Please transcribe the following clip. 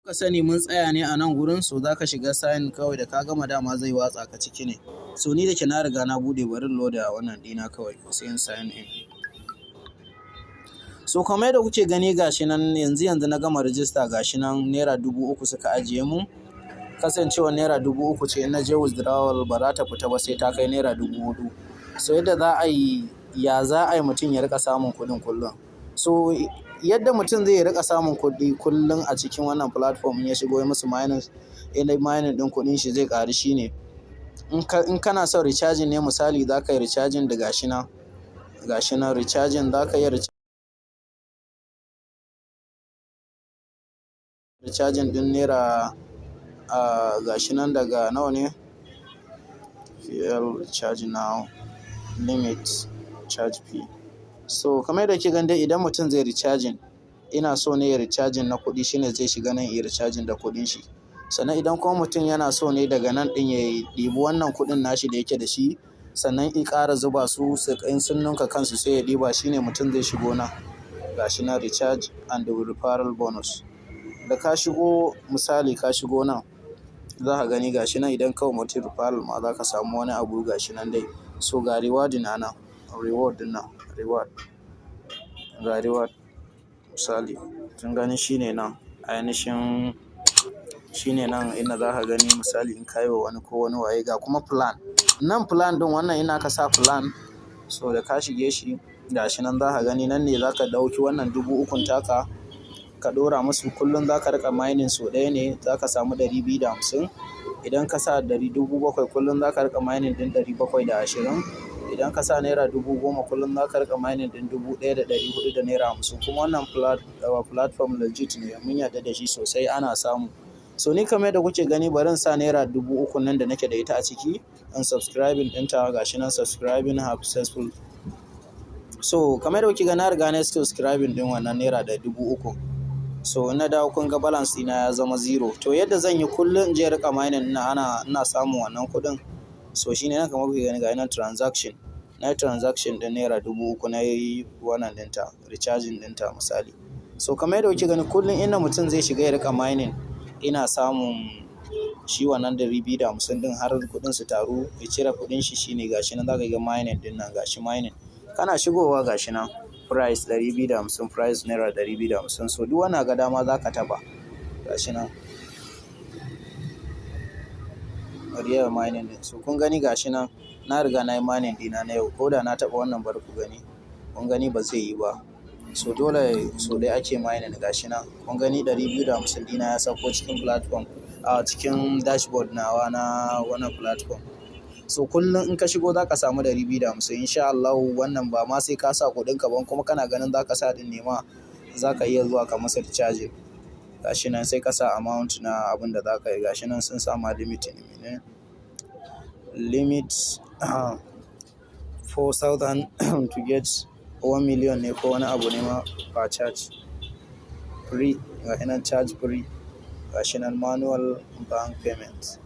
ka sani mun tsaya ne a nan gurin, so za ka shiga sign kawai da ka gama dama zai watsa ka ciki ne. So ni da ke na riga na bude barin loda wannan dina kawai sai in sign in. So kamar yadda kuke gani gashi nan yanzu na gama register gashi nan naira 3000 suka ajiye mu. Kasancewa naira 3000 ce in na je withdrawal ba za ta fita ba sai ta kai naira 4000. So yadda za a yi mutum ya rika samun kuɗin kullum. So yadda mutum zai rika samun kuɗi kullum a cikin wannan platform ya shigo ya musu mining din kuɗin shi zai ƙaru shine in kana son recharging ne misali za ka yi recharging da gashi nan recharging za ka yi recharging din naira gashi nan daga nawa ne fuel charge now limit charge fee. So kamar yadda ke gani idan mutum zai recharging ina so ne ya recharging na kuɗi shine zai shiga nan ya recharging da kuɗin shi. Sannan idan kuma mutum yana so ne daga nan din ya ɗibi wannan kuɗin nashi da yake da shi sannan in ƙara zuba su in sun ninka kansu sai ya ɗiba shine mutum zai shigo nan gashi na recharge and the referral bonus. Da ka shigo misali ka shigo nan za ka gani gashi nan idan kawai mutum referral ma za ka samu wani abu gashi nan dai. So ga reward na nan reward din nan ga reward misali kun gani shine nan ainihin shine nan inda za ka gani misali in kayi wa wani ko wani waye ga kuma plan nan plan din wannan ina ka sa plan. So da ka shige shi gashi nan za ka gani nan ne za ka ɗauki wannan 3000 taka ka ɗora musu kullum za ka rika mining so ɗaya ne za ka samu 250. Idan ka sa 7,000 kullum za ka rika mining din 720. Idan ka sa naira 10,000 kullum za ka rika mining din 1,400 da naira 50. Kuma wannan platform legit ne mun yarda da shi sosai ana samu. So ni kamar yadda kuke gani bari in sa naira 3000 nan da nake da ita a ciki in subscribing ɗinta gashi nan subscribing have successful. So kamar yadda kuke gani na riga na subscribing din wannan naira da 3000. So na dawo kun ga balance ɗina ya zama 0. To yadda zan yi kullum in je rika mining ina samun wannan kuɗin. So shine nan kamar kuke gani ga ina transaction din naira 3000 na yi wannan ɗinta recharging ɗinta misali. So kamar yadda kuke gani kullum inda mutum zai shiga ya rika mining ina samun shi wannan 250 din har kuɗin su taru ya cire kuɗin shi shine gashi nan zaka ga mining din nan gashi mining kana shigowa gashi nan price 250 price naira 250. So duk wani ga dama zaka taba gashi nan real mining din. So kun gani gashi nan na riga na yi mining dina na yau ko da na taba wannan bar ku gani kun gani ba zai yi ba. So dole so dai ake mining gashi nan kun gani 250 dina ya sauko cikin platform a cikin dashboard nawa na wannan platform. So kullum in ka shigo zaka samu 250 insha Allah. Wannan ba ma sai ka sa kuɗin ka ba kuma kana ganin zaka sa din ne ma zaka iya zuwa ka masa recharge gashi nan sai ka sa amount na abin da zaka yi gashi nan sun sama limit ne 4,000 to get 1 million ne ko wani abu ne ma per charge free ga nan charge free gashi nan manual bank payment.